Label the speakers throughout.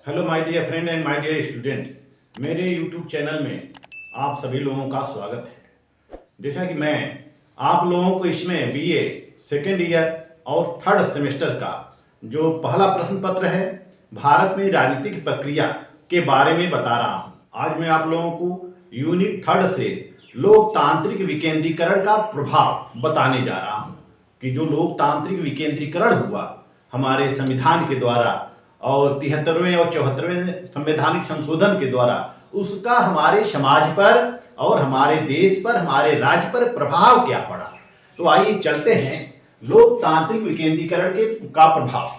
Speaker 1: Hello my dear friend and my dear student, मेरे YouTube channel में आप सभी लोगों का स्वागत है। जैसा कि मैं आप लोगों को इसमें बीए सेकेंड ईयर और थर्ड सेमेस्टर का जो पहला प्रश्न पत्र है भारत में राजनीतिक प्रक्रिया के बारे में बता रहा हूँ। आज मैं आप लोगों को यूनिट थर्ड से लोकतांत्रिक विकेंद्रीकरण का प्रभाव बताने जा रहा हूँ कि जो लोकतांत्रिक विकेंद्रीकरण हुआ हमारे संविधान के द्वारा और 73वें और 74वें संवैधानिक संशोधन के द्वारा, उसका हमारे समाज पर और हमारे देश पर, हमारे राज्य पर प्रभाव क्या पड़ा। तो आइए चलते हैं लोकतांत्रिक विकेंद्रीकरण का प्रभाव।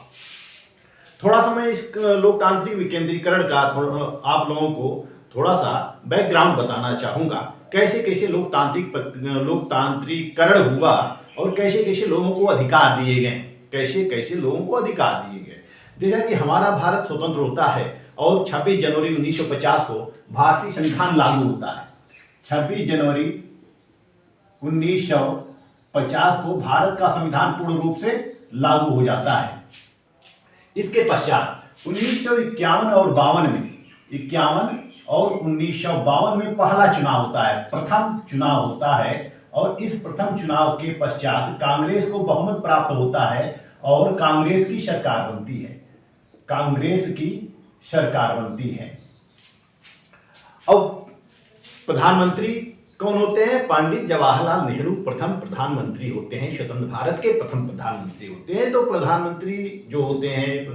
Speaker 1: थोड़ा सा मैं इस लोकतांत्रिक विकेंद्रीकरण का आप लोगों को थोड़ा सा बैकग्राउंड बताना चाहूँगा, कैसे कैसे लोकतांत्रिकरण हुआ और कैसे कैसे लोगों को अधिकार दिए गए, कैसे कैसे लोगों को अधिकार दिए गए। जैसा कि हमारा भारत स्वतंत्र होता है और 26 जनवरी 1950 को भारतीय संविधान लागू होता है। 26 जनवरी 1950 को भारत का संविधान पूर्ण रूप से लागू हो जाता है। इसके पश्चात 1951 और 52 में 51 और 1952 में पहला चुनाव होता है, प्रथम चुनाव होता है। और इस प्रथम चुनाव के पश्चात कांग्रेस को बहुमत प्राप्त होता है और कांग्रेस की सरकार बनती है। कांग्रेस की सरकार बनती है। अब प्रधानमंत्री कौन होते हैं? पंडित जवाहरलाल नेहरू प्रथम प्रधानमंत्री होते हैं, स्वतंत्र भारत के प्रथम प्रधानमंत्री होते हैं। तो प्रधानमंत्री जो होते हैं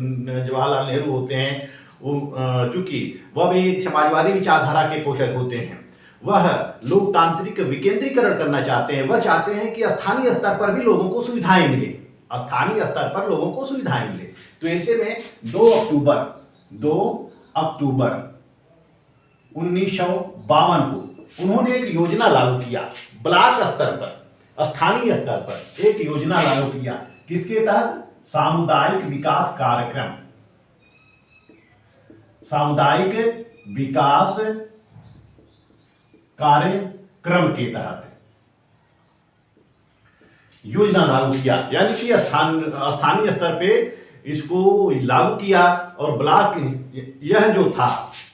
Speaker 1: जवाहरलाल नेहरू होते हैं, चूंकि वह भी एक समाजवादी विचारधारा के पोषक होते हैं, वह लोकतांत्रिक विकेंद्रीकरण करना चाहते हैं। वह चाहते हैं कि स्थानीय स्तर पर भी लोगों को सुविधाएं मिले, स्थानीय स्तर पर लोगों को सुविधाएं मिले। तो ऐसे में 2 अक्टूबर 1952 को उन्होंने एक योजना लागू किया, ब्लॉक स्तर पर, स्थानीय स्तर पर एक योजना लागू किया। किसके तहत? सामुदायिक विकास कार्यक्रम, सामुदायिक विकास कार्यक्रम के तहत योजना लागू किया। यानी कि स्थानीय स्तर पे इसको लागू किया। और ब्लॉक, यह जो था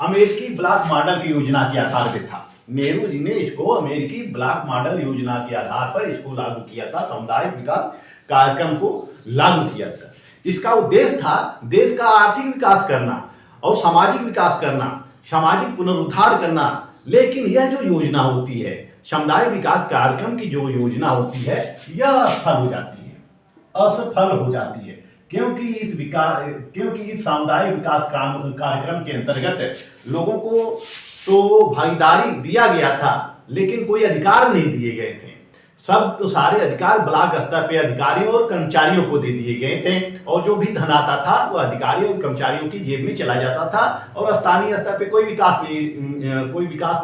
Speaker 1: अमेरिकी ब्लॉक मॉडल की योजना के आधार पे था। नेहरू जी ने इसको अमेरिकी ब्लॉक मॉडल योजना के आधार पर इसको लागू किया था, सामुदायिक विकास कार्यक्रम को लागू किया था। इसका उद्देश्य था देश का आर्थिक विकास करना और सामाजिक विकास करना, सामाजिक पुनरुद्धार करना। लेकिन यह जो योजना होती है, सामुदायिक विकास कार्यक्रम की जो योजना होती है, यह असफल हो जाती है, असफल हो जाती है। क्योंकि इस सामुदायिक विकास कार्यक्रम के अंतर्गत लोगों को तो भागीदारी दिया गया था, लेकिन कोई अधिकार नहीं दिए गए थे। सब तो सारे अधिकार ब्लॉक स्तर पे अधिकारियों और कर्मचारियों को दे दिए गए थे, और जो भी धन आता था वह अधिकारियों और कर्मचारियों की जेब में चला जाता था। और स्थानीय स्तर पे कोई विकास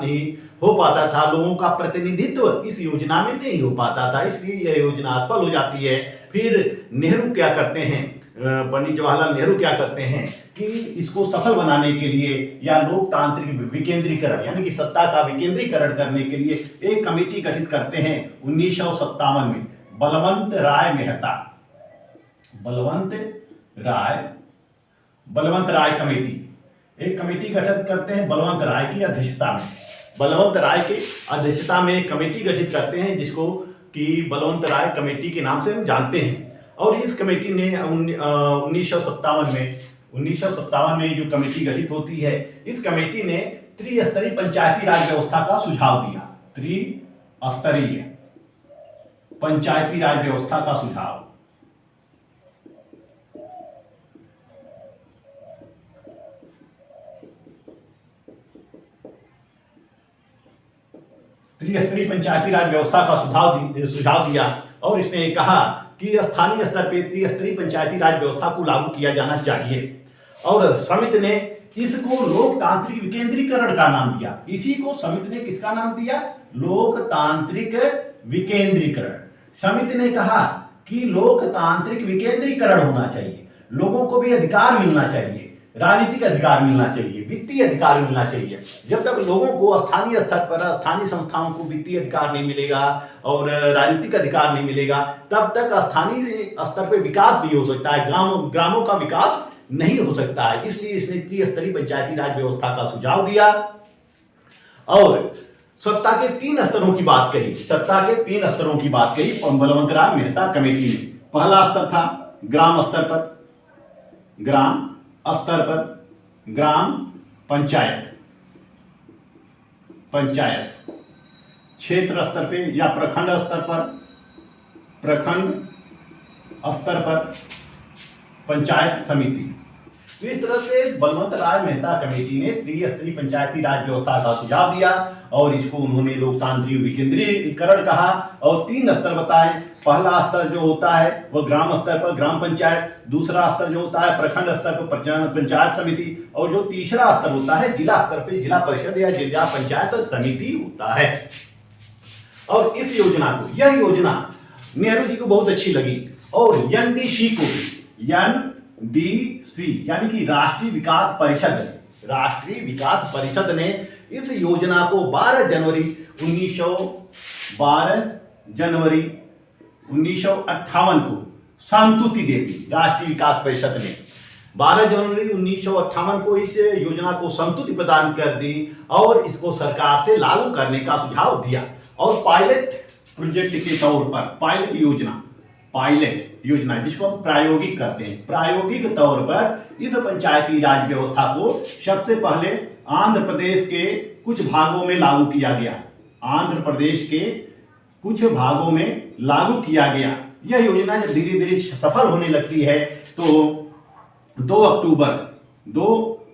Speaker 1: नहीं हो पाता था। लोगों का प्रतिनिधित्व इस योजना में नहीं हो पाता था, इसलिए यह योजना असफल हो जाती है। फिर नेहरू क्या करते हैं, पंडित जवाहरलाल नेहरू क्या करते हैं कि इसको सफल बनाने के लिए या लोकतांत्रिक विकेंद्रीकरण यानी कि सत्ता का विकेंद्रीकरण करने के लिए एक कमेटी गठित करते हैं 1957 में। बलवंत राय कमेटी, एक कमेटी गठित करते हैं बलवंत राय की अध्यक्षता में। बलवंत राय की अध्यक्षता में एक कमेटी गठित करते हैं जिसको कि बलवंत राय कमेटी के नाम से हम जानते हैं। और इस कमेटी ने 1957 में जो कमेटी गठित होती है, इस कमेटी ने त्रिस्तरीय पंचायती राज व्यवस्था का सुझाव दिया। त्रिस्तरीय पंचायती राज व्यवस्था का सुझाव। त्रिस्तरीय पंचायती राज व्यवस्था का सुझाव दिया और इसने कहा कि स्थानीय स्तर पर त्रिस्तरीय पंचायती राज व्यवस्था को लागू किया जाना चाहिए। और समिति ने इसको लोकतांत्रिक विकेंद्रीकरण का नाम दिया। इसी को समिति ने किसका नाम दिया? लोकतांत्रिक विकेंद्रीकरण। समिति ने कहा कि लोकतांत्रिक विकेंद्रीकरण होना चाहिए, लोगों को भी अधिकार मिलना चाहिए। राजनीतिक अधिकार मिलना चाहिए, वित्तीय अधिकार मिलना चाहिए। जब तक लोगों को स्थानीय स्तर पर स्थानीय संस्थाओं को वित्तीय अधिकार नहीं मिलेगा और राजनीतिक अधिकार नहीं मिलेगा, तब तक स्थानीय स्तर पर विकास नहीं हो सकता है, ग्रामों का विकास नहीं हो सकता है। इसलिए इसने त्रिस्तरीय पंचायती राज व्यवस्था का सुझाव दिया और सत्ता के 3 स्तरों की बात कही। सत्ता के 3 स्तरों की बात कही बलवंत राय मेहता कमेटी ने। पहला स्तर था ग्राम स्तर पर, ग्राम स्तर पर, ग्राम पंचायत, पंचायत क्षेत्र स्तर पे या प्रखंड स्तर पर, प्रखंड स्तर पर पंचायत समिति। तो इस तरह से बलवंत राय मेहता कमेटी ने त्रिस्तरीय पंचायती राज व्यवस्था का सुझाव दिया और इसको उन्होंने लोकतांत्रिक विकेंद्रीकरण कहा और 3 स्तर बताए। पहला स्तर जो होता है वह ग्राम स्तर पर ग्राम पंचायत, दूसरा स्तर जो होता है प्रखंड स्तर पर पंचायत समिति और जो तीसरा स्तर होता है जिला स्तर पर जिला परिषद या जिला पंचायत समिति होता है। और इस योजना को, यह योजना नेहरू जी को बहुत अच्छी लगी और एनडीसी को, एनडीसी यानी कि राष्ट्रीय विकास परिषद ने इस योजना को 12 जनवरी 1958 को संतुति दे दी। राष्ट्रीय विकास परिषद ने 12 जनवरी 1958 को इस योजना को संतुति प्रदान कर दी और इसको सरकार से लागू करने का सुझाव दिया और पायलट प्रोजेक्ट के तौर पर, पायलट योजना जिसको हम प्रायोगिक कहते हैं, प्रायोगिक तौर पर इस पंचायती राज व्यवस्था को सबसे पहले आंध्र प्रदेश के कुछ भागों में लागू किया गया। आंध्र प्रदेश के कुछ भागों में लागू किया गया। यह योजना जब धीरे धीरे सफल होने लगती है तो 2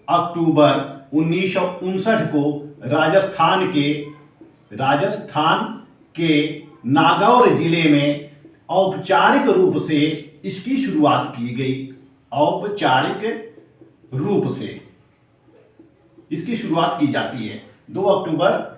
Speaker 1: अक्टूबर 1959 को राजस्थान के नागौर जिले में औपचारिक रूप से इसकी शुरुआत की गई। औपचारिक रूप से इसकी शुरुआत की जाती है 2 अक्टूबर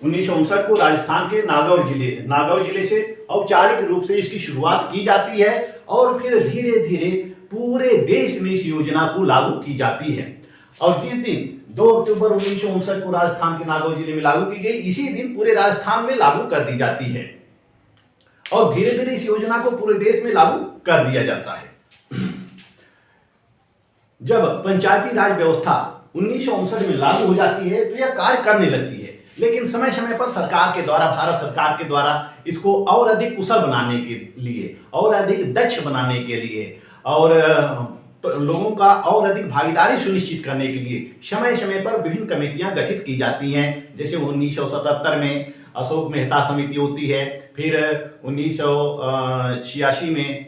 Speaker 1: 1959 को राजस्थान के नागौर जिले से औपचारिक रूप से इसकी शुरुआत की जाती है और फिर धीरे धीरे पूरे देश में इस योजना को लागू की जाती है। और जिस दिन 2 अक्टूबर 1959 को राजस्थान के नागौर जिले में लागू की गई, इसी दिन पूरे राजस्थान में लागू कर दी जाती है और धीरे धीरे इस योजना को पूरे देश में लागू कर दिया जाता है। जब पंचायती राज व्यवस्था 1959 में लागू हो जाती है तो यह कार्य करने लगती है, लेकिन समय समय पर सरकार के द्वारा, भारत सरकार के द्वारा इसको और अधिक कुशल बनाने के लिए, और अधिक दक्ष बनाने के लिए और लोगों का और अधिक भागीदारी सुनिश्चित करने के लिए समय समय पर विभिन्न कमेटियां गठित की जाती हैं। जैसे 1977 में अशोक मेहता समिति होती है, फिर 1986 में,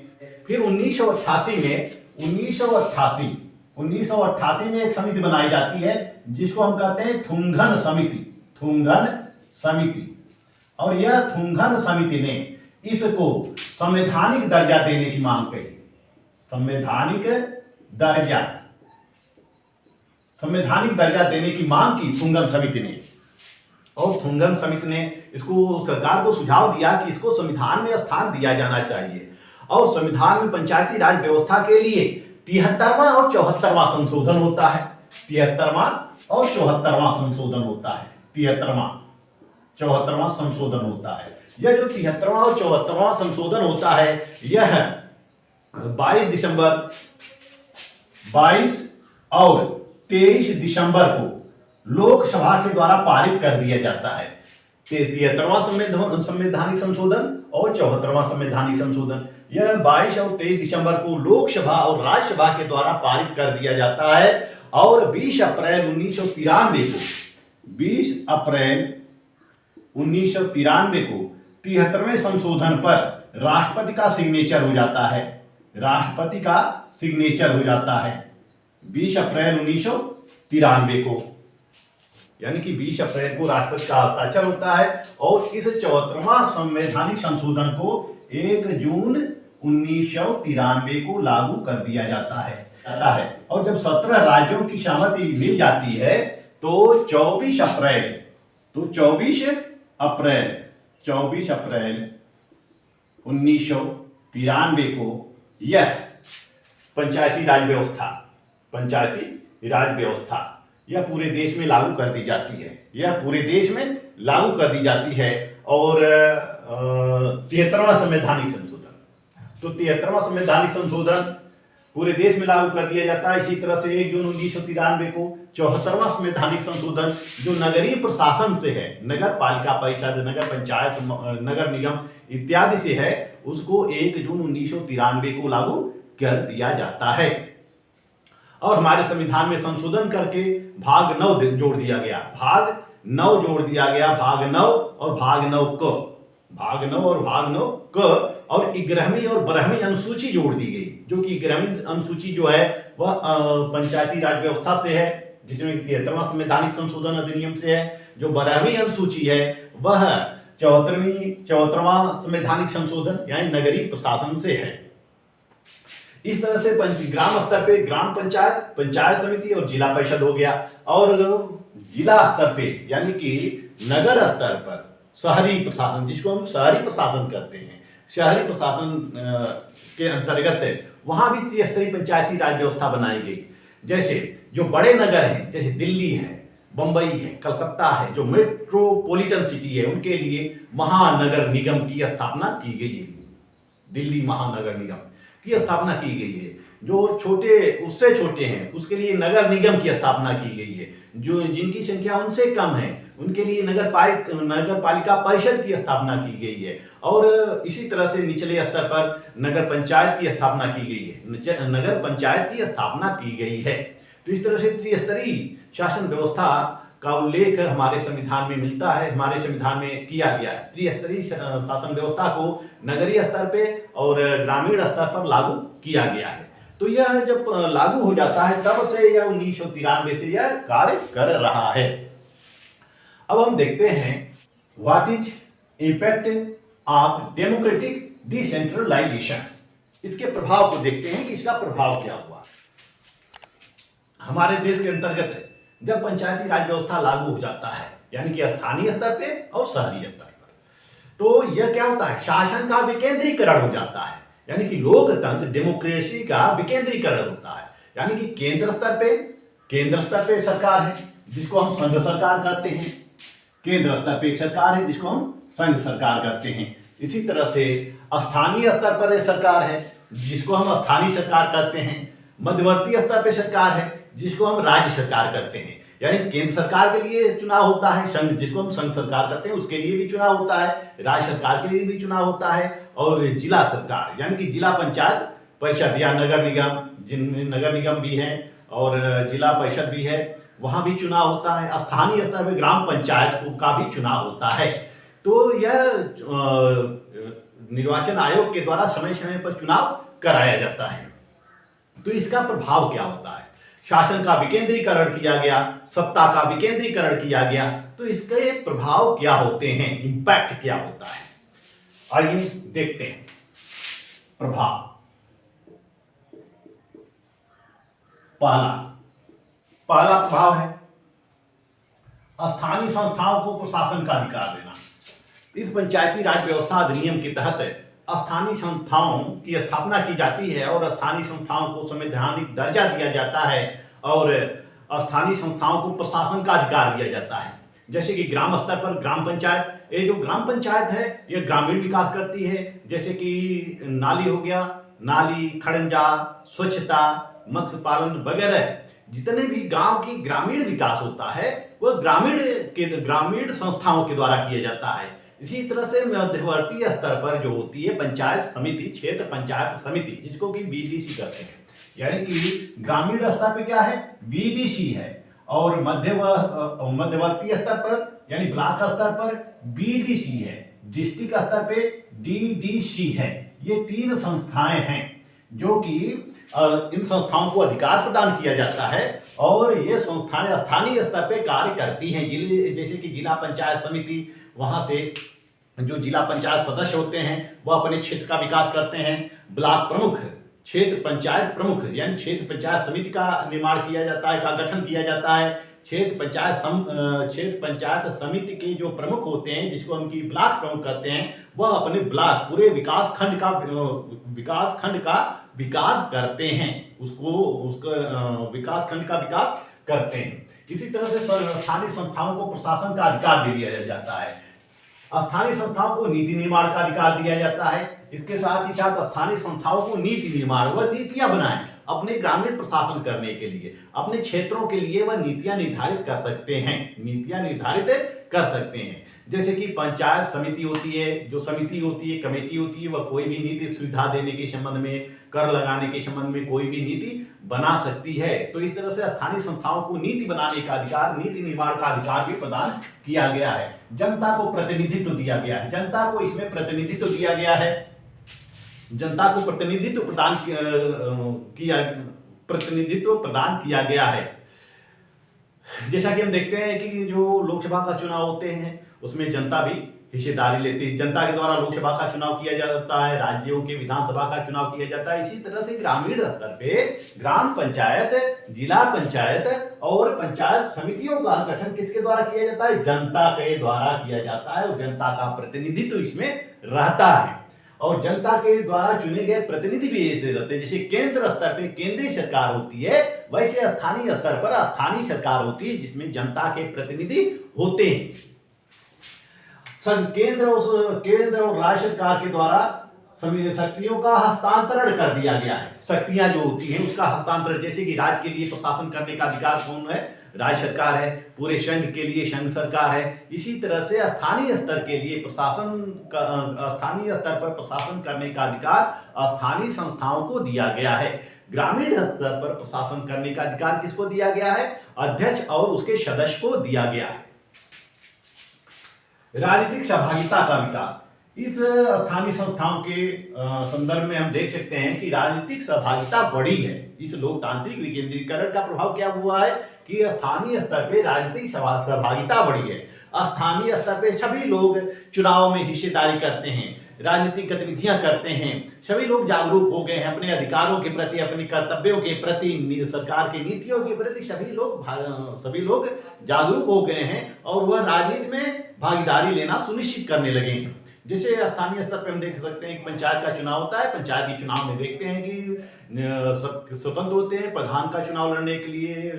Speaker 1: फिर 1988 में एक समिति बनाई जाती है जिसको हम कहते हैं थुंगन समिति। और यह थुंगन समिति ने इसको संवैधानिक दर्जा देने की मांग कही। संवैधानिक दर्जा देने की मांग की थुंगन समिति ने और थुंगन समिति ने इसको सरकार को सुझाव दिया कि इसको संविधान में स्थान दिया जाना चाहिए और संविधान में पंचायती राज व्यवस्था के लिए 73वां और 74वां संशोधन होता है। 73वां और 74वां संशोधन होता है। 73वां 74वां संशोधन होता है। यह जो 73वां और 74वां संशोधन होता है यह 22 और 23 दिसंबर को लोकसभा के द्वारा पारित कर दिया जाता है। 73वां संवैधानिक संशोधन और 74वां संवैधानिक संशोधन यह 22 और 23 दिसंबर को लोकसभा और राज्यसभा के द्वारा पारित कर दिया जाता है और 20 अप्रैल 1993 को 73वें संशोधन पर राष्ट्रपति का सिग्नेचर हो जाता है। 20 अप्रैल 1993 को, यानी कि 20 अप्रैल को राष्ट्रपति का हस्ताक्षर होता है और इस 74वां संवैधानिक संशोधन को 1 जून 1993 को लागू कर दिया जाता है। और जब 17 राज्यों की सहमति मिल जाती है तो 24 अप्रैल 1993 को यह पंचायती राज पंचायती राज व्यवस्था यह पूरे देश में लागू कर दी जाती है, यह पूरे देश में लागू कर दी जाती है। और 73वां संवैधानिक संशोधन, तो 73वां संवैधानिक संशोधन पूरे देश में लागू कर दिया जाता है। इसी तरह से 1 जून 1993 को 74वां संवैधानिक संशोधन जो नगरीय प्रशासन से है, नगर पालिका परिषद, नगर पंचायत, नगर निगम इत्यादि से है, उसको 1 जून 1993 को लागू कर दिया जाता है। और हमारे संविधान में संशोधन करके भाग 9 जोड़ दिया गया, भाग 9 जोड़ दिया गया, भाग 9 और भाग 9 क, भाग 9 और भाग 9 क, और 11वीं और 12वीं अनुसूची जोड़ दी गई, जो कि 11वीं अनुसूची जो है वह पंचायती राज व्यवस्था से है, जिसमें 73वां संवैधानिक संशोधन अधिनियम से है। जो 12वीं अनुसूची है वह 74वां संवैधानिक संशोधन यानी नगरीय प्रशासन से है। इस तरह से ग्राम स्तर पे ग्राम पंचायत, पंचायत समिति और जिला परिषद हो गया। और जिला स्तर पे यानी कि नगर स्तर पर शहरी प्रशासन, जिसको हम शहरी प्रशासन कहते हैं, शहरी प्रशासन के अंतर्गत वहां भी त्रिस्तरीय पंचायती राज व्यवस्था बनाई गई। जैसे जो बड़े नगर हैं, जैसे दिल्ली है, बंबई है, कलकत्ता है, जो मेट्रोपॉलिटन सिटी है, उनके लिए महानगर निगम की स्थापना की गई है। दिल्ली महानगर निगम की स्थापना की गई है। जो छोटे, उससे छोटे हैं, उसके लिए नगर निगम की स्थापना की गई है। जो जिनकी संख्या उनसे कम है, उनके लिए नगर पालिका परिषद की स्थापना की गई है। और इसी तरह से निचले स्तर पर नगर पंचायत की स्थापना की गई है, नगर पंचायत की स्थापना की गई है। तो इस तरह से त्रिस्तरीय शासन व्यवस्था का उल्लेख हमारे संविधान में मिलता है, हमारे संविधान में किया गया है। त्रिस्तरीय शासन व्यवस्था को नगरीय स्तर पे और ग्रामीण स्तर पर लागू किया गया है। तो यह जब लागू हो जाता है तब से यह 1993 से यह कार्य कर रहा है। अब हम देखते हैं what is impact of democratic decentralisation. इसके प्रभाव को देखते हैं कि इसका प्रभाव क्या हुआ हमारे देश के अंतर्गत जब पंचायती राज व्यवस्था लागू हो जाता है, यानी कि स्थानीय स्तर पे और शहरी स्तर पर। तो यह क्या होता है, शासन का विकेंद्रीकरण हो जाता है, यानी कि लोकतंत्र डेमोक्रेसी का विकेंद्रीकरण होता है। यानी कि केंद्र स्तर पे सरकार है जिसको हम संघ सरकार कहते हैं, केंद्र स्तर पे एक सरकार है जिसको हम संघ सरकार कहते हैं। इसी तरह से स्थानीय स्तर पर सरकार है जिसको हम स्थानीय सरकार कहते हैं। मध्यवर्ती स्तर पे सरकार है जिसको हम राज्य सरकार कहते हैं। यानी केंद्र सरकार के लिए चुनाव होता है, संघ जिसको हम संघ सरकार कहते हैं उसके लिए भी चुनाव होता है, राज्य सरकार के लिए भी चुनाव होता है, और जिला सरकार यानी कि जिला पंचायत परिषद या नगर निगम, जिनमें नगर निगम भी है और जिला परिषद भी है, वहां भी चुनाव होता है। स्थानीय स्तर पर ग्राम पंचायत का भी चुनाव होता है। तो यह निर्वाचन आयोग के द्वारा समय समय पर चुनाव कराया जाता है। तो इसका प्रभाव क्या होता है, शासन का विकेंद्रीकरण किया गया, सत्ता का विकेंद्रीकरण किया गया, तो इसके प्रभाव क्या होते हैं, इंपैक्ट क्या होता है, आइए देखते हैं प्रभाव। पहला प्रभाव है स्थानीय संस्थाओं को प्रशासन का अधिकार देना। इस पंचायती राज व्यवस्था अधिनियम के तहत स्थानीय संस्थाओं की स्थापना की जाती है और स्थानीय संस्थाओं को संवैधानिक दर्जा दिया जाता है और स्थानीय संस्थाओं को प्रशासन का अधिकार दिया जाता है। जैसे कि ग्राम स्तर पर ग्राम पंचायत, ये जो ग्राम पंचायत है ये ग्रामीण विकास करती है, जैसे कि नाली हो गया, नाली, खड़ंजा, स्वच्छता, मत्स्य पालन वगैरह जितने भी गांव की ग्रामीण विकास होता है वह ग्रामीण संस्थाओं के द्वारा किया जाता है। इसी तरह से मध्यवर्ती स्तर पर जो होती है पंचायत समिति, क्षेत्र पंचायत समिति, जिसको कि बीडीसी कहते हैं, यानी कि ग्रामीण स्तर पे क्या है, बीडीसी है, और मध्यवर्ती स्तर पर यानी ब्लॉक स्तर पर बीडीसी है, डिस्ट्रिक्ट स्तर पे डीडीसी है। ये 3 संस्थाएं हैं जो कि इन संस्थाओं को अधिकार प्रदान किया जाता है और ये संस्थाएं स्थानीय स्तर पे कार्य करती हैं। जैसे कि जिला पंचायत समिति, वहां से जो जिला पंचायत सदस्य होते हैं वह अपने क्षेत्र का विकास करते हैं। ब्लॉक प्रमुख, क्षेत्र पंचायत प्रमुख यानी क्षेत्र पंचायत समिति का निर्माण किया जाता है, का गठन किया जाता है। क्षेत्र पंचायत समिति के जो प्रमुख होते हैं, जिसको हम की ब्लॉक प्रमुख कहते हैं, वह अपने ब्लॉक पूरे विकास खंड का विकास करते हैं, उसका विकास खंड का विकास करते हैं। इसी तरह से स्थानीय संस्थाओं को प्रशासन का अधिकार दे दिया जाता है। स्थानीय संस्थाओं को नीति निर्माण का अधिकार दिया जाता है। इसके साथ ही साथ स्थानीय संस्थाओं को नीति निर्माण व नीतियां बनाएं अपने ग्रामीण प्रशासन करने के लिए, अपने क्षेत्रों के लिए वह नीतियां निर्धारित कर सकते हैं, नीतियां निर्धारित कर सकते हैं। जैसे कि पंचायत समिति होती है, जो समिति होती है, कमेटी होती है, वह कोई भी नीति सुविधा देने के संबंध में, कर लगाने के संबंध में कोई भी नीति बना सकती है। तो इस तरह से स्थानीय संस्थाओं को नीति बनाने का अधिकार, नीति निर्माण का अधिकार भी प्रदान किया गया है। जनता को प्रतिनिधित्व दिया गया है, जनता को इसमें प्रतिनिधित्व दिया गया है, जनता को प्रतिनिधित्व प्रदान किया गया है। जैसा कि हम देखते हैं कि जो लोकसभा का चुनाव होते हैं उसमें जनता भी हिस्सेदारी लेती है। जनता के द्वारा लोकसभा का चुनाव किया जाता है, राज्यों के विधानसभा का चुनाव किया जाता है। इसी तरह से ग्रामीण स्तर पे ग्राम पंचायत, जिला पंचायत और पंचायत समितियों का गठन किसके द्वारा किया जाता है? जनता के द्वारा किया जाता है और जनता का प्रतिनिधित्व इसमें रहता है। और जनता के द्वारा चुने गए प्रतिनिधि भी ऐसे रहते हैं। जैसे केंद्र स्तर पे केंद्रीय सरकार होती है, वैसे स्थानीय स्तर पर स्थानीय सरकार होती है जिसमें जनता के प्रतिनिधि होते हैं। केंद्र और राज्य सरकार के द्वारा शक्तियों का हस्तांतरण कर दिया गया है। शक्तियां जो होती हैं उसका हस्तांतरण, जैसे कि राज्य के लिए प्रशासन करने का अधिकार कौन है? राज्य सरकार है। पूरे संघ के लिए संघ सरकार है। इसी तरह से स्थानीय स्तर के लिए स्थानीय स्तर पर प्रशासन करने का अधिकार स्थानीय संस्थाओं को दिया गया है। ग्रामीण स्तर पर प्रशासन करने का अधिकार किसको दिया गया है? अध्यक्ष और उसके सदस्य को दिया गया है। राजनीतिक सहभागिता का विकास, इस स्थानीय संस्थाओं के संदर्भ में हम देख सकते हैं कि राजनीतिक सहभागिता बढ़ी है। इस लोकतांत्रिक विकेंद्रीकरण का प्रभाव क्या हुआ है कि स्थानीय स्तर पे राजनीतिक सहभागिता बढ़ी है। स्थानीय स्तर पे सभी लोग चुनाव में हिस्सेदारी करते हैं, राजनीतिक गतिविधियां करते हैं। सभी लोग जागरूक हो गए हैं अपने अधिकारों के प्रति, अपने कर्तव्यों के प्रति, सरकार की नीतियों के प्रति सभी लोग जागरूक हो गए हैं और वह राजनीति में भागीदारी लेना सुनिश्चित करने लगे हैं। जैसे स्थानीय स्तर पर हम देख सकते हैं कि पंचायत का चुनाव होता है। पंचायत के चुनाव में देखते हैं कि स्वतंत्र होते हैं। प्रधान का चुनाव लड़ने के लिए,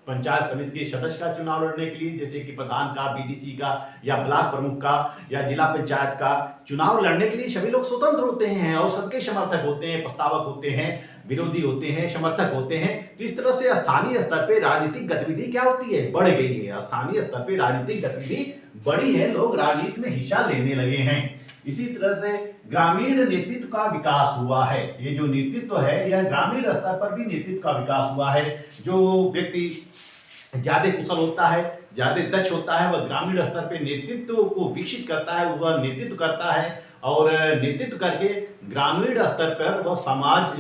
Speaker 1: पंचायत समिति के सदस्य का चुनाव लड़ने के लिए, जैसे कि प्रधान का, बीडीसी का या ब्लॉक प्रमुख का या जिला पंचायत का चुनाव लड़ने के लिए सभी लोग स्वतंत्र होते हैं और सबके समर्थक होते हैं, प्रस्तावक होते हैं, विरोधी होते हैं, समर्थक होते हैं। तो इस तरह से स्थानीय स्तर पे राजनीतिक गतिविधि क्या होती है? बढ़ गई है। स्थानीय स्तर पे राजनीतिक गतिविधि बढ़ी है, लोग राजनीति में हिस्सा लेने लगे हैं। इसी तरह से ग्रामीण नेतृत्व का विकास हुआ है। ये जो नेतृत्व है यह ग्रामीण स्तर पर भी नेतृत्व का विकास हुआ है। जो व्यक्ति ज्यादा कुशल होता है, ज्यादा दक्ष होता है, वह ग्रामीण स्तर पर नेतृत्व को विकसित करता है, वह नेतृत्व करता है और नेतृत्व करके ग्रामीण स्तर पर वह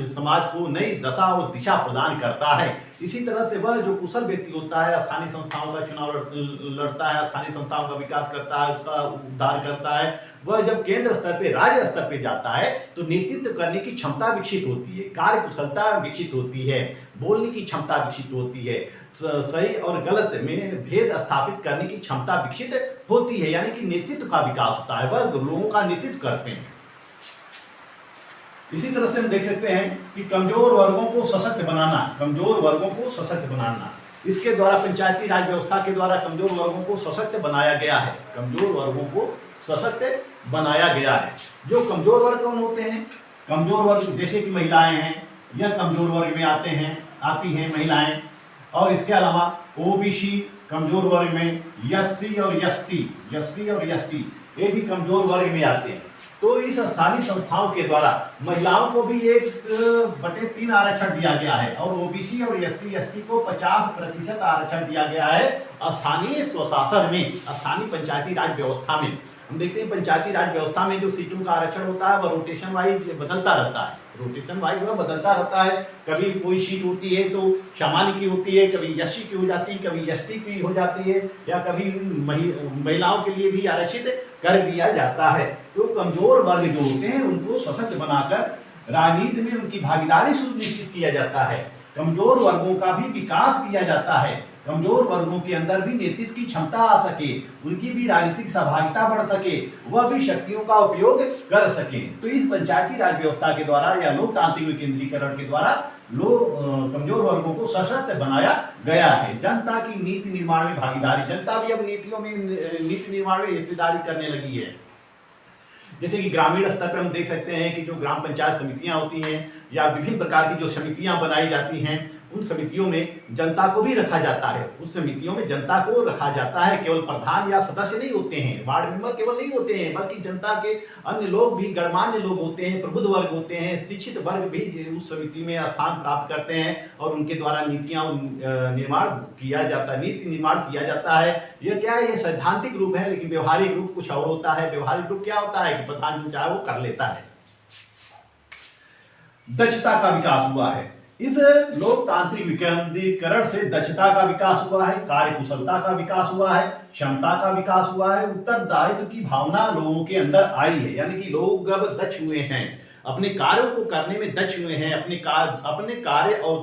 Speaker 1: समाज को नई दशा और दिशा प्रदान करता है। इसी तरह से वह जो कुशल व्यक्ति होता है, स्थानीय संस्थाओं का चुनाव लड़ता है, स्थानीय संस्थाओं का विकास करता है, उसका उद्धार करता है, वह जब केंद्र स्तर पे, राज्य स्तर पे जाता है तो नेतृत्व करने की क्षमता विकसित होती है, कार्य कुशलता विकसित होती है, बोलने की क्षमता विकसित होती है, सही और गलत में भेद स्थापित करने की क्षमता विकसित होती है। यानी कि नेतृत्व का विकास होता है, वह लोगों का नेतृत्व करते हैं। इसी तरह से हम देख सकते हैं कि कमजोर वर्गों को सशक्त बनाना, कमजोर वर्गों को सशक्त बनाना, इसके द्वारा पंचायती राज व्यवस्था के द्वारा कमजोर वर्गों को सशक्त बनाया गया है। कमजोर वर्गों को सशक्त बनाया गया है। जो कमजोर वर्ग कौन होते हैं? कमजोर वर्ग जैसे कि महिलाएं हैं, यह कमजोर वर्ग में आती हैं महिलाएं। और इसके अलावा ओबीसी कमजोर वर्ग में, एससी और एसटी ये भी कमजोर वर्ग में आते हैं। तो इस स्थानीय संस्थाओं के द्वारा महिलाओं को भी 1/3 आरक्षण दिया गया है और ओबीसी और एससी एसटी को 50% आरक्षण दिया गया है स्थानीय स्वशासन में, स्थानीय पंचायती राज व्यवस्था में। हम देखते हैं पंचायती राज व्यवस्था में जो सीटों का आरक्षण होता है वह रोटेशन वाइज बदलता रहता है, रोटेशन वाइज वह बदलता रहता है। कभी कोई सीट होती है तो सामान्य की होती है, कभी एससी की हो जाती है, कभी एसटी की हो जाती है, या कभी महिलाओं के लिए भी आरक्षित कर दिया जाता है। तो कमजोर वर्ग जो होते हैं उनको सशक्त बनाकर राजनीति में उनकी भागीदारी सुनिश्चित किया जाता है, कमजोर वर्गों का भी विकास किया जाता है। कमजोर वर्गों के अंदर भी नेतृत्व की क्षमता आ सके, उनकी भी राजनीतिक सहभागिता बढ़ सके, वह भी शक्तियों का उपयोग कर सके। तो इस पंचायती राज व्यवस्था के द्वारा या लोकतांत्रिक विकेंद्रीकरण के द्वारा कमजोर वर्गों को सशक्त बनाया गया है। जनता की नीति निर्माण में भागीदारी, जनता भी अब नीति निर्माण में हिस्सेदारी करने लगी है। जैसे कि ग्रामीण स्तर पर हम देख सकते हैं कि जो ग्राम पंचायत समितियां होती हैं या विभिन्न प्रकार की जो समितियां बनाई जाती हैं, उन समितियों में जनता को भी रखा जाता है। उस समितियों में जनता को रखा जाता है, केवल प्रधान या सदस्य नहीं होते हैं, वार्ड मेंबर केवल नहीं होते हैं, बल्कि जनता के अन्य लोग भी, गणमान्य लोग होते हैं, प्रबुद्ध वर्ग होते हैं, शिक्षित वर्ग भी उस समिति में स्थान प्राप्त करते हैं और उनके द्वारा नीतियां निर्माण किया जाता है, नीति निर्माण किया जाता है। यह क्या है, ये सैद्धांतिक रूप है, लेकिन व्यवहारिक रूप कुछ और होता है। व्यवहारिक रूप क्या होता है कि प्रधान जो चाहे वो कर लेता है। दक्षता का विकास हुआ है। इस लोकतांत्रिक विकेंद्रीकरण से दक्षता का विकास हुआ है, कार्यकुशलता का विकास हुआ है, क्षमता का विकास हुआ है, उत्तरदायित्व की भावना लोगों के अंदर आई है। यानी कि लोग अब दक्ष हुए हैं, अपने कार्यों को करने में दक्ष हुए हैं, अपने कार्य और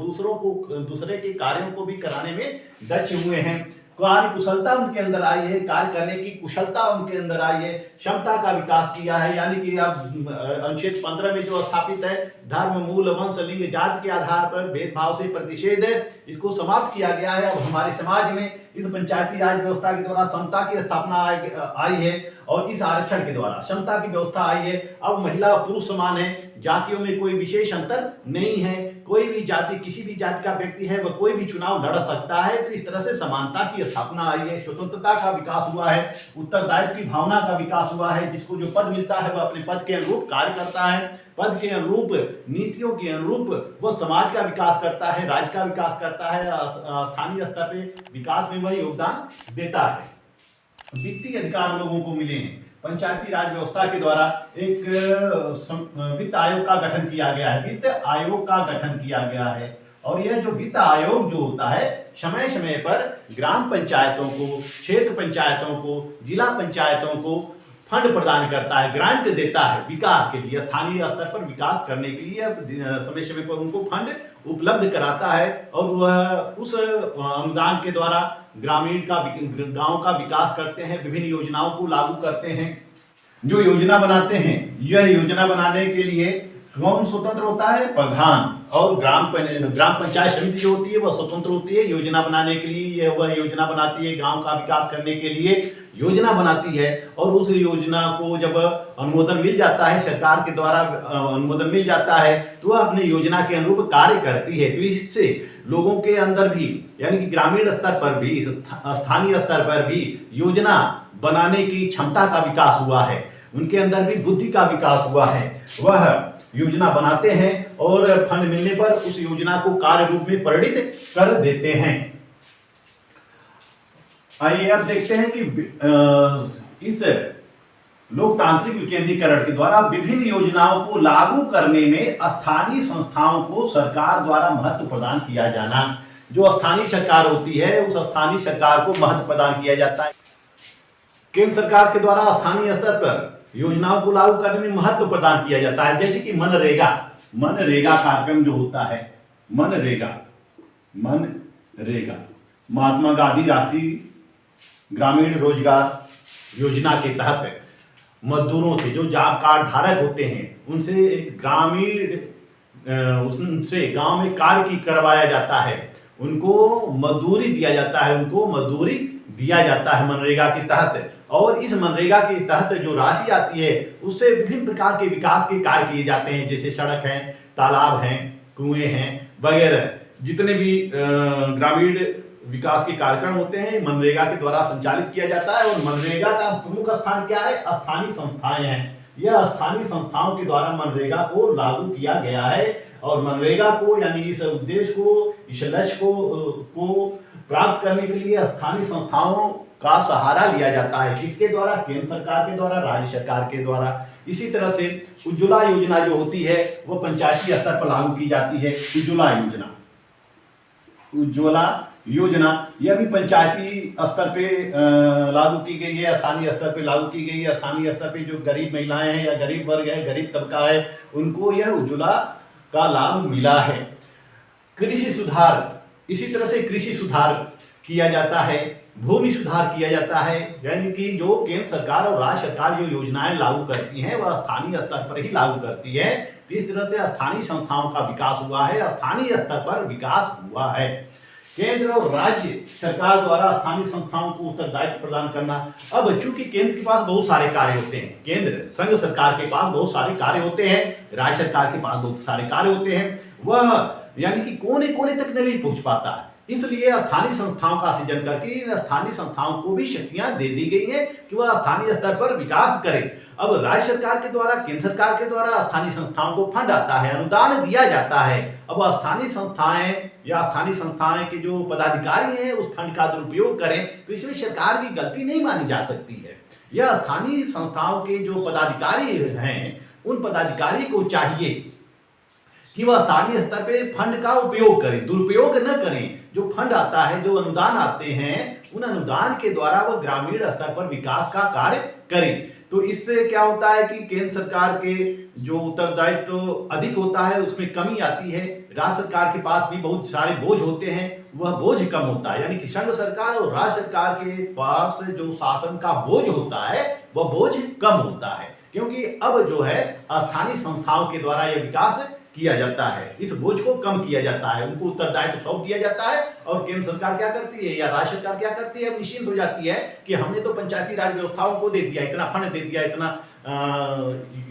Speaker 1: दूसरे के कार्यों को भी कराने में दक्ष हुए हैं। कार्य कुशलता उनके अंदर आई है, कार्य करने की कुशलता उनके अंदर आई है, क्षमता का विकास किया है। यानी कि अब अनुच्छेद 15 में जो स्थापित है, धर्म, मूल, वंश, लिंग, जाति के आधार पर भेदभाव से प्रतिषेध है, इसको समाप्त किया गया है। अब हमारे समाज में इस पंचायती राज व्यवस्था के द्वारा समता की स्थापना आई है और इस आरक्षण के द्वारा समता की व्यवस्था आई है। अब महिला और पुरुष समान है, जातियों में कोई विशेष अंतर नहीं है, कोई भी जाति, किसी भी जाति का व्यक्ति है वह कोई भी चुनाव लड़ सकता है। तो इस तरह से समानता की स्थापना आई है, स्वतंत्रता का विकास हुआ है, उत्तरदायित्व की भावना का विकास हुआ है। जिसको जो पद मिलता है वह अपने पद के अनुरूप कार्य करता है, पद के अनुरूप, नीतियों के अनुरूप वह समाज का विकास करता है, राज्य का विकास करता है, स्थानीय स्तर पे विकास में वह योगदान देता है। वित्तीय अधिकार लोगों को मिले हैं। पंचायती राज व्यवस्था के द्वारा एक वित्त आयोग का गठन किया गया है, वित्त आयोग का गठन किया गया है। और यह जो वित्त आयोग जो होता है, समय समय पर ग्राम पंचायतों को, क्षेत्र पंचायतों को, जिला पंचायतों को फंड प्रदान करता है, ग्रांट देता है विकास के लिए, स्थानीय स्तर पर विकास करने के लिए समय समय पर उनको फंड उपलब्ध कराता है। और वह उस अनुदान के द्वारा ग्रामीण का, गांव का विकास करते हैं, विभिन्न योजनाओं को लागू करते हैं। जो योजना बनाते हैं, यह योजना बनाने के लिए कौन स्वतंत्र होता है? प्रधान। और ग्राम पंचायत समिति जो होती है वह स्वतंत्र होती है योजना बनाने के लिए। वह योजना बनाती है, गांव का विकास करने के लिए योजना बनाती है। और उस योजना को जब अनुमोदन मिल जाता है, सरकार के द्वारा अनुमोदन मिल जाता है, तो वह अपनी योजना के अनुरूप कार्य करती है। तो इससे लोगों के अंदर भी, यानी कि ग्रामीण स्तर पर भी, स्थानीय स्तर पर भी योजना बनाने की क्षमता का विकास हुआ है, उनके अंदर भी बुद्धि का विकास हुआ है। वह योजना बनाते हैं और फंड मिलने पर उस योजना को कार्य रूप में परिणित कर देते हैं। आइए अब देखते हैं कि इस लोकतांत्रिक विकेंद्रीकरण के द्वारा विभिन्न योजनाओं को लागू करने में स्थानीय संस्थाओं को सरकार द्वारा महत्व प्रदान किया जाना। जो स्थानीय सरकार होती है, उस स्थानीय सरकार को महत्व प्रदान किया जाता है। केंद्र सरकार के द्वारा स्थानीय स्तर पर योजनाओं को लागू करने में महत्व प्रदान किया जाता है। जैसे कि मनरेगा कार्यक्रम जो होता है, मनरेगा महात्मा गांधी राष्ट्रीय ग्रामीण रोजगार योजना के तहत मजदूरों से, जो जॉब कार्ड धारक होते हैं, उनसे गांव में कार्य करवाया जाता है, उनको मजदूरी दिया जाता है, मनरेगा के तहत। और इस मनरेगा के तहत जो राशि आती है, उससे विभिन्न प्रकार के विकास के कार्य किए जाते हैं, जैसे सड़क हैं, तालाब हैं, कुएं हैं वगैरह। जितने भी ग्रामीण विकास के कार्यक्रम होते हैं, मनरेगा के द्वारा संचालित किया जाता है। और मनरेगा का प्रमुख स्थान क्या है? स्थानीय संस्थाएं हैं। यह स्थानीय संस्थाओं के द्वारा मनरेगा को लागू किया गया है। और मनरेगा को, यानी इस उद्देश्य को, इस लक्ष्य को प्राप्त करने के लिए स्थानीय संस्थाओं का सहारा लिया जाता है। किसके द्वारा? केंद्र सरकार के द्वारा, राज्य सरकार के द्वारा। इसी तरह से उज्ज्वला योजना जो होती है वो पंचायती स्तर पर लागू की जाती है। उज्ज्वला योजना यह भी पंचायती स्तर पे लागू की गई है, स्थानीय स्तर पे लागू की गई है। स्थानीय स्तर पे जो गरीब महिलाएं हैं या गरीब वर्ग है, गरीब तबका है, उनको यह उज्ज्वला का लाभ मिला है। कृषि सुधार, इसी तरह से कृषि सुधार किया जाता है, भूमि सुधार किया जाता है, यानी कि जो केंद्र सरकार और राज्य सरकार जो योजनाएं लागू करती हैं वह स्थानीय स्तर पर ही लागू करती है। तो इस तरह से स्थानीय संस्थाओं का विकास हुआ है, स्थानीय स्तर पर विकास हुआ है। केंद्र और राज्य सरकार द्वारा स्थानीय संस्थाओं को उत्तरदायित्व प्रदान करना। अब चूंकि केंद्र के पास बहुत सारे कार्य होते हैं, केंद्र संघ सरकार के पास बहुत सारे कार्य होते हैं, राज्य सरकार के पास बहुत सारे कार्य होते हैं, वह यानी कि कोने कोने तक नहीं पहुंच पाता है। इसलिए स्थानीय संस्थाओं का सृजन करके इन स्थानीय संस्थाओं को भी शक्तियां दे दी गई हैं कि वह स्थानीय स्तर पर विकास करें। अब राज्य सरकार के द्वारा, केंद्र सरकार के द्वारा स्थानीय संस्थाओं को फंड आता है, अनुदान दिया जाता है। अब स्थानीय संस्थाएं या स्थानीय संस्थाएं के जो पदाधिकारी हैं उस फंड का दुरुपयोग करें तो इसमें सरकार की गलती नहीं मानी जा सकती है। यह स्थानीय संस्थाओं के जो पदाधिकारी हैं उन पदाधिकारी को चाहिए कि वह स्थानीय स्तर पे फंड का उपयोग करें, दुरुपयोग न करें। जो फंड आता है, जो अनुदान आते हैं, उन अनुदान के द्वारा वह ग्रामीण स्तर पर विकास का कार्य करें। तो इससे क्या होता है कि केंद्र सरकार के जो उत्तरदायित्व अधिक होता है उसमें कमी आती है। राज्य सरकार के पास भी बहुत सारे बोझ होते हैं, वह बोझ कम होता है। यानी कि संघ सरकार और राज्य सरकार के पास जो शासन का बोझ होता है वह बोझ कम होता है, क्योंकि अब जो है स्थानीय संस्थाओं के द्वारा यह विकास किया जाता है, इस बोझ को कम किया जाता है, उनको उत्तरदायित्व सौंप दिया जाता है। और केंद्र सरकार क्या करती है या राज्य सरकार क्या करती है, निश्चिंत हो जाती है कि हमने तो पंचायती राज व्यवस्थाओं को दे दिया, इतना फंड दे दिया, इतना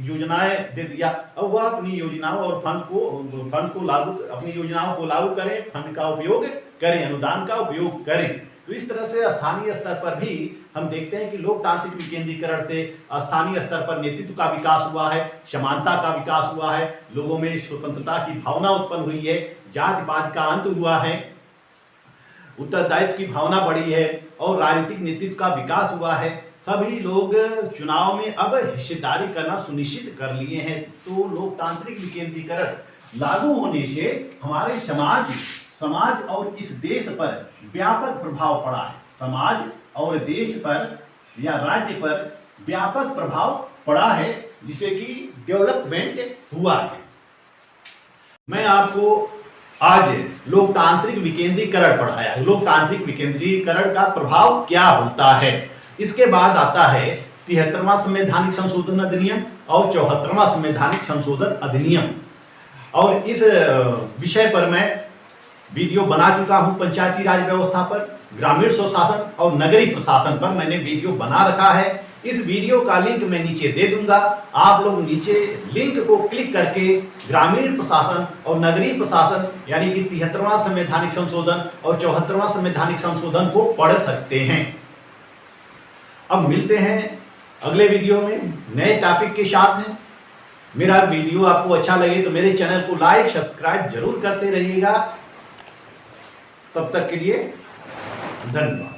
Speaker 1: योजनाएं दे दिया। अब वह अपनी योजनाओं और फंड को लागू, अपनी योजनाओं को लागू करें, फंड का उपयोग करें, अनुदान का उपयोग करें। तो इस तरह से स्थानीय स्तर पर भी हम देखते हैं कि लोकतांत्रिक विकेंद्रीकरण से स्थानीय स्तर पर नेतृत्व का विकास हुआ है, समानता का विकास हुआ है, लोगों में स्वतंत्रता की भावना उत्पन्न हुई है, जाति पात का अंत हुआ है, उत्तरदायित्व की भावना बढ़ी है और राजनीतिक नेतृत्व का विकास हुआ है। सभी लोग चुनाव में अब हिस्सेदारी करना सुनिश्चित कर लिए हैं। तो लोकतांत्रिक विकेंद्रीकरण लागू होने से हमारे समाज और इस देश पर व्यापक प्रभाव पड़ा है। समाज और देश पर या राज्य पर व्यापक प्रभाव पड़ा है, जिससे कि डेवलपमेंट हुआ है। मैं आपको आज लोकतांत्रिक विकेंद्रीकरण पढ़ाया है। लोकतांत्रिक विकेंद्रीकरण का प्रभाव क्या होता है। इसके बाद आता है 73वां संवैधानिक संशोधन अधिनियम और 74वां संवैधानिक संशोधन अधिनियम। और इस विषय पर मैं वीडियो बना चुका हूं। पंचायती राज व्यवस्था पर, ग्रामीण स्वशासन और नगरीय प्रशासन पर मैंने वीडियो बना रखा है। इस वीडियो का लिंक मैं नीचे दे दूंगा। आप लोग नीचे लिंक को क्लिक करके ग्रामीण प्रशासन और नगरीय प्रशासन यानी कि 73वां संवैधानिक संशोधन और 74वां संवैधानिक संशोधन को पढ़ सकते हैं। अब मिलते हैं अगले वीडियो में नए टॉपिक के साथ हैं। मेरा वीडियो आपको अच्छा लगे तो मेरे चैनल को लाइक सब्सक्राइब जरूर करते रहिएगा। तब तक के लिए धन्यवाद।